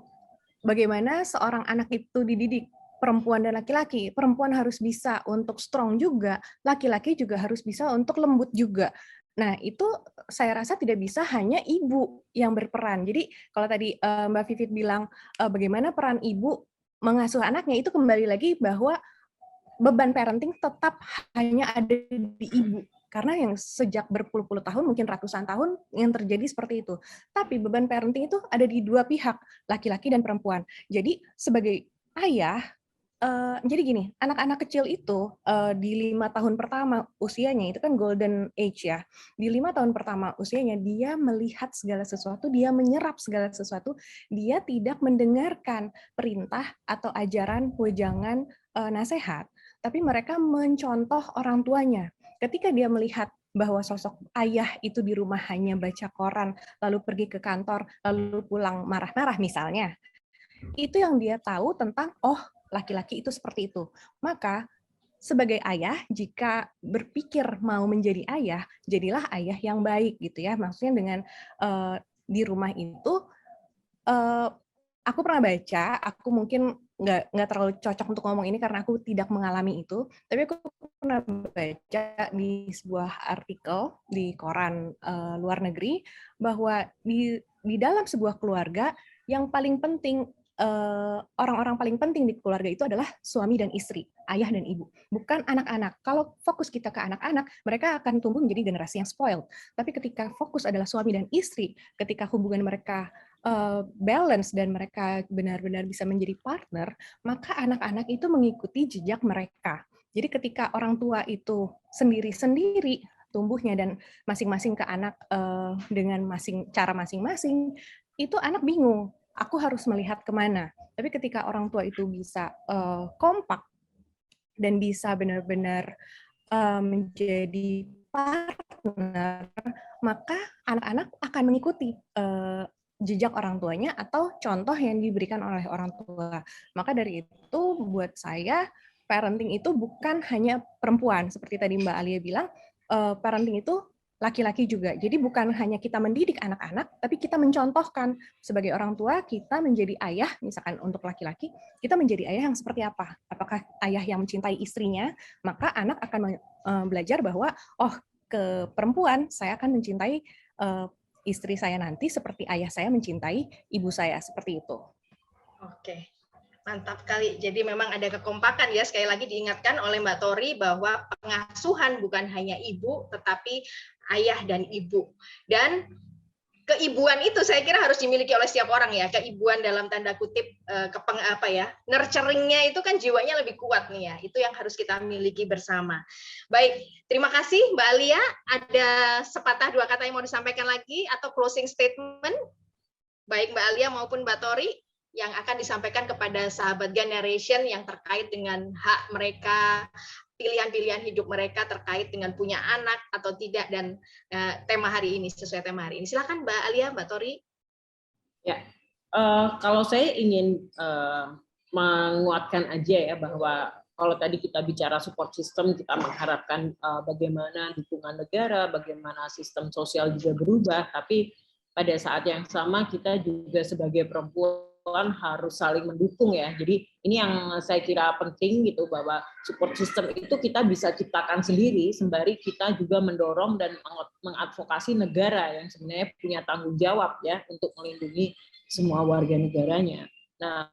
bagaimana seorang anak itu dididik. Perempuan dan laki-laki, perempuan harus bisa untuk strong juga, laki-laki juga harus bisa untuk lembut juga. Nah, itu saya rasa tidak bisa hanya ibu yang berperan. Jadi, kalau tadi Mbak Vivit bilang bagaimana peran ibu mengasuh anaknya, itu kembali lagi bahwa beban parenting tetap hanya ada di ibu. Karena yang sejak berpuluh-puluh tahun, mungkin ratusan tahun, yang terjadi seperti itu. Tapi beban parenting itu ada di dua pihak, laki-laki dan perempuan. Jadi, sebagai ayah, jadi gini, anak-anak kecil itu di 5 tahun pertama usianya, itu kan golden age ya, di 5 tahun pertama usianya, dia melihat segala sesuatu, dia menyerap segala sesuatu, dia tidak mendengarkan perintah atau ajaran, wejangan, nasihat, tapi mereka mencontoh orang tuanya. Ketika dia melihat bahwa sosok ayah itu di rumah hanya baca koran, lalu pergi ke kantor, lalu pulang marah-marah misalnya, itu yang dia tahu tentang, oh, laki-laki itu seperti itu. Maka sebagai ayah, jika berpikir mau menjadi ayah, jadilah ayah yang baik gitu ya. Maksudnya dengan di rumah itu, aku pernah baca, aku mungkin nggak terlalu cocok untuk ngomong ini karena aku tidak mengalami itu, tapi aku pernah baca di sebuah artikel di koran luar negeri bahwa di dalam sebuah keluarga yang paling penting, orang-orang paling penting di keluarga itu adalah suami dan istri, ayah dan ibu, bukan anak-anak. Kalau fokus kita ke anak-anak, mereka akan tumbuh menjadi generasi yang spoiled. Tapi ketika fokus adalah suami dan istri, ketika hubungan mereka balance dan mereka benar-benar bisa menjadi partner, maka anak-anak itu mengikuti jejak mereka. Jadi ketika orang tua itu sendiri-sendiri tumbuhnya dan masing-masing ke anak dengan cara masing-masing, itu anak bingung, aku harus melihat kemana. Tapi ketika orang tua itu bisa kompak dan bisa benar-benar menjadi partner, maka anak-anak akan mengikuti jejak orang tuanya atau contoh yang diberikan oleh orang tua. Maka dari itu buat saya parenting itu bukan hanya perempuan, seperti tadi Mbak Alia bilang, parenting itu laki-laki juga. Jadi bukan hanya kita mendidik anak-anak, tapi kita mencontohkan sebagai orang tua, kita menjadi ayah, misalkan untuk laki-laki, kita menjadi ayah yang seperti apa? Apakah ayah yang mencintai istrinya? Maka anak akan belajar bahwa, oh, ke perempuan, saya akan mencintai istri saya nanti seperti ayah saya mencintai ibu saya, seperti itu. Oke, mantap kali. Jadi memang ada kekompakan ya, sekali lagi diingatkan oleh Mbak Tori bahwa pengasuhan bukan hanya ibu, tetapi ayah dan ibu. Dan keibuan itu saya kira harus dimiliki oleh setiap orang ya. Keibuan dalam tanda kutip nurturingnya itu kan jiwanya lebih kuat nih ya. Itu yang harus kita miliki bersama. Baik, terima kasih Mbak Alia. Ada sepatah dua kata yang mau disampaikan lagi atau closing statement baik Mbak Alia maupun Mbak Tori yang akan disampaikan kepada sahabat generation yang terkait dengan hak mereka, pilihan-pilihan hidup mereka terkait dengan punya anak atau tidak, dan tema hari ini, sesuai tema hari ini. Silakan Mbak Alia, Mbak Tori. Ya, kalau saya ingin menguatkan aja ya bahwa kalau tadi kita bicara support system, kita mengharapkan bagaimana dukungan negara, bagaimana sistem sosial juga berubah, tapi pada saat yang sama kita juga sebagai perempuan harus saling mendukung ya. Jadi ini yang saya kira penting gitu, bahwa support system itu kita bisa ciptakan sendiri sembari kita juga mendorong dan mengadvokasi negara yang sebenarnya punya tanggung jawab ya untuk melindungi semua warga negaranya. Nah,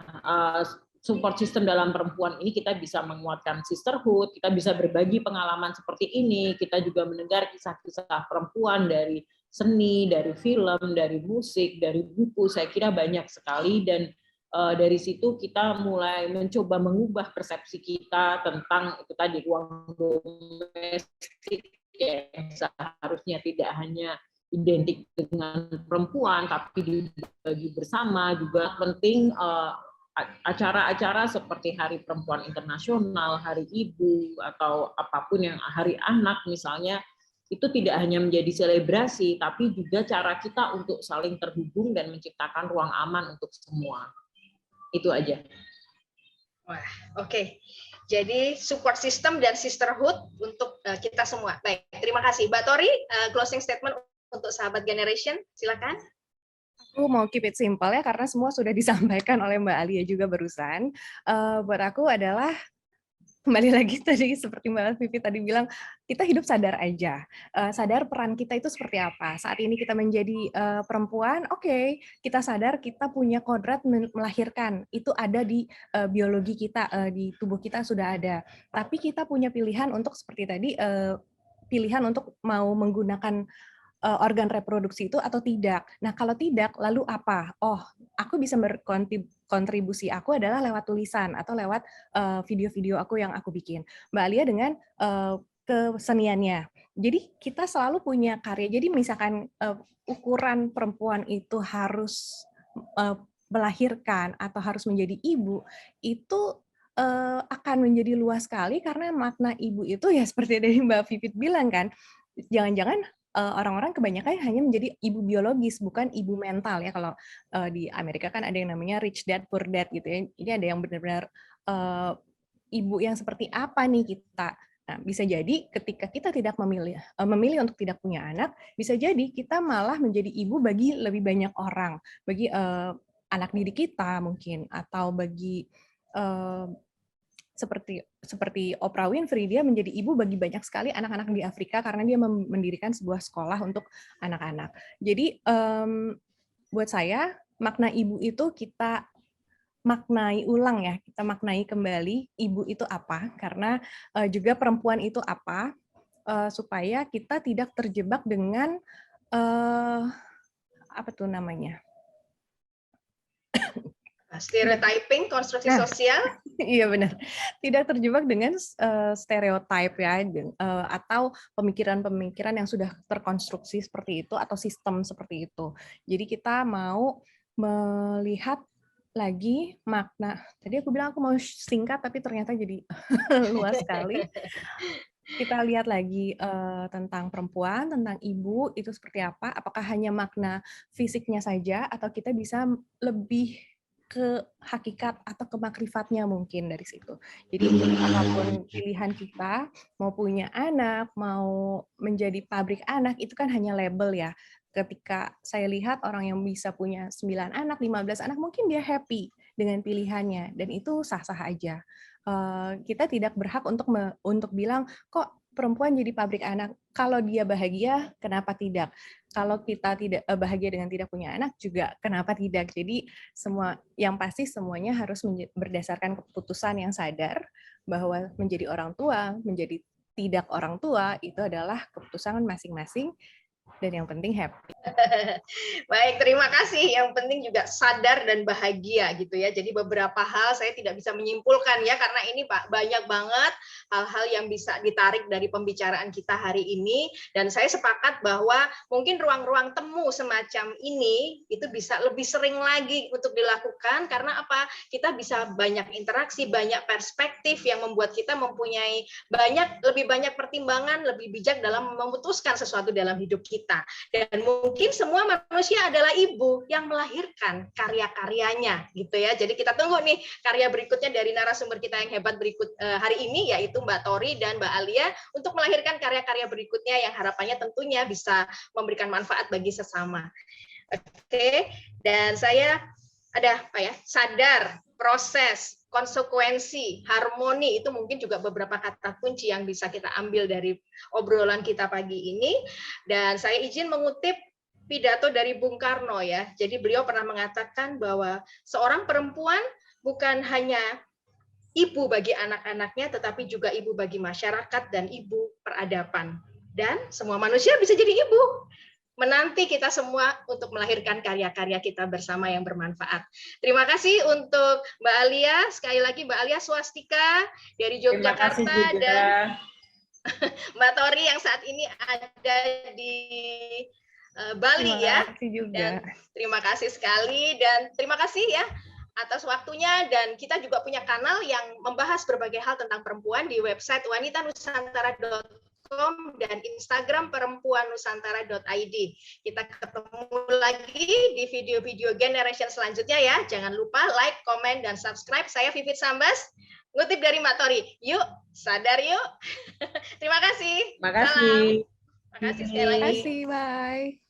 support system dalam perempuan ini kita bisa menguatkan sisterhood, kita bisa berbagi pengalaman seperti ini, kita juga mendengar kisah-kisah perempuan dari seni, dari film, dari musik, dari buku, saya kira banyak sekali, dan dari situ kita mulai mencoba mengubah persepsi kita tentang itu tadi ruang domestik yang seharusnya tidak hanya identik dengan perempuan, tapi dibagi bersama. Juga penting acara-acara seperti Hari Perempuan Internasional, Hari Ibu, atau apapun yang Hari Anak misalnya, itu tidak hanya menjadi selebrasi, tapi juga cara kita untuk saling terhubung dan menciptakan ruang aman untuk semua. Itu aja. Wah, oke. Jadi support system dan sisterhood untuk kita semua. Baik, terima kasih. Mbak Tori, closing statement untuk sahabat generation, silakan. Aku mau keep it simple ya, karena semua sudah disampaikan oleh Mbak Alia juga barusan. Buat aku adalah, kembali lagi tadi seperti Mbak Vivi tadi bilang, kita hidup sadar aja, sadar peran kita itu seperti apa. Saat ini kita menjadi perempuan, oke, kita sadar kita punya kodrat melahirkan, itu ada di biologi kita, di tubuh kita sudah ada. Tapi kita punya pilihan untuk seperti tadi, pilihan untuk mau menggunakan organ reproduksi itu atau tidak. Nah, kalau tidak, lalu apa? Oh, aku bisa berkontribusi aku adalah lewat tulisan atau lewat video-video aku yang aku bikin. Mbak Alia dengan keseniannya. Jadi kita selalu punya karya. Jadi misalkan ukuran perempuan itu harus melahirkan atau harus menjadi ibu, itu akan menjadi luas sekali, karena makna ibu itu ya seperti dari Mbak Vivit bilang kan, jangan-jangan orang-orang kebanyakan hanya menjadi ibu biologis, bukan ibu mental ya. Kalau di Amerika kan ada yang namanya rich dad, poor dad gitu ya. Ini ada yang benar-benar ibu yang seperti apa nih kita. Nah, bisa jadi ketika kita tidak memilih untuk tidak punya anak, bisa jadi kita malah menjadi ibu bagi lebih banyak orang, bagi anak didik kita mungkin, atau bagi seperti Oprah Winfrey, dia menjadi ibu bagi banyak sekali anak-anak di Afrika karena dia mendirikan sebuah sekolah untuk anak-anak. Jadi buat saya makna ibu itu kita maknai ulang ya, kita maknai kembali ibu itu apa, karena juga perempuan itu apa, supaya kita tidak terjebak dengan apa tuh namanya? Stereotyping, konstruksi sosial. Iya benar, tidak terjebak dengan stereotip ya, atau pemikiran-pemikiran yang sudah terkonstruksi seperti itu atau sistem seperti itu. Jadi kita mau melihat lagi makna. Tadi aku bilang aku mau singkat, tapi ternyata jadi luas sekali. Kita lihat lagi tentang perempuan, tentang ibu itu seperti apa. Apakah hanya makna fisiknya saja, atau kita bisa lebih ke hakikat atau ke makrifatnya mungkin dari situ. Jadi apapun pilihan kita, mau punya anak, mau menjadi pabrik anak, itu kan hanya label ya. Ketika saya lihat orang yang bisa punya 9 anak, 15 anak, mungkin dia happy dengan pilihannya, dan itu sah-sah aja. Kita tidak berhak untuk bilang, kok perempuan jadi pabrik anak. Kalau dia bahagia, kenapa tidak? Kalau kita tidak bahagia dengan tidak punya anak juga, kenapa tidak? Jadi yang pasti semuanya harus berdasarkan keputusan yang sadar bahwa menjadi orang tua, menjadi tidak orang tua itu adalah keputusan masing-masing, dan yang penting happy. Baik, terima kasih. Yang penting juga sadar dan bahagia gitu ya. Jadi beberapa hal saya tidak bisa menyimpulkan ya, karena ini Pak banyak banget hal-hal yang bisa ditarik dari pembicaraan kita hari ini. Dan saya sepakat bahwa mungkin ruang-ruang temu semacam ini itu bisa lebih sering lagi untuk dilakukan, karena apa? Kita bisa banyak interaksi, banyak perspektif yang membuat kita mempunyai lebih banyak pertimbangan, lebih bijak dalam memutuskan sesuatu dalam hidup kita. Dan mungkin semua manusia adalah ibu yang melahirkan karya-karyanya gitu ya. Jadi kita tunggu nih karya berikutnya dari narasumber kita yang hebat berikut hari ini, yaitu Mbak Tori dan Mbak Alia, untuk melahirkan karya-karya berikutnya yang harapannya tentunya bisa memberikan manfaat bagi sesama. Oke, dan saya ada apa ya, sadar, proses, konsekuensi, harmoni, itu mungkin juga beberapa kata kunci yang bisa kita ambil dari obrolan kita pagi ini. Dan saya izin mengutip pidato dari Bung Karno ya. Jadi beliau pernah mengatakan bahwa seorang perempuan bukan hanya ibu bagi anak-anaknya, tetapi juga ibu bagi masyarakat dan ibu peradaban. Dan semua manusia bisa jadi ibu. Menanti kita semua untuk melahirkan karya-karya kita bersama yang bermanfaat. Terima kasih untuk Mbak Alia, sekali lagi Mbak Alia Swastika dari Yogyakarta, dan Mbak Tori yang saat ini ada di Bali ya. Dan terima kasih sekali, dan terima kasih ya atas waktunya. Dan kita juga punya kanal yang membahas berbagai hal tentang perempuan di website wanitanusantara.com dan Instagram perempuannusantara.id. Kita ketemu lagi di video-video generation selanjutnya ya. Jangan lupa like, komen, dan subscribe. Saya Vivit Sambas, ngutip dari Mbak Tori. Yuk, sadar yuk. Terima kasih. Terima kasih. Terima kasih sekali lagi. Terima kasih, bye.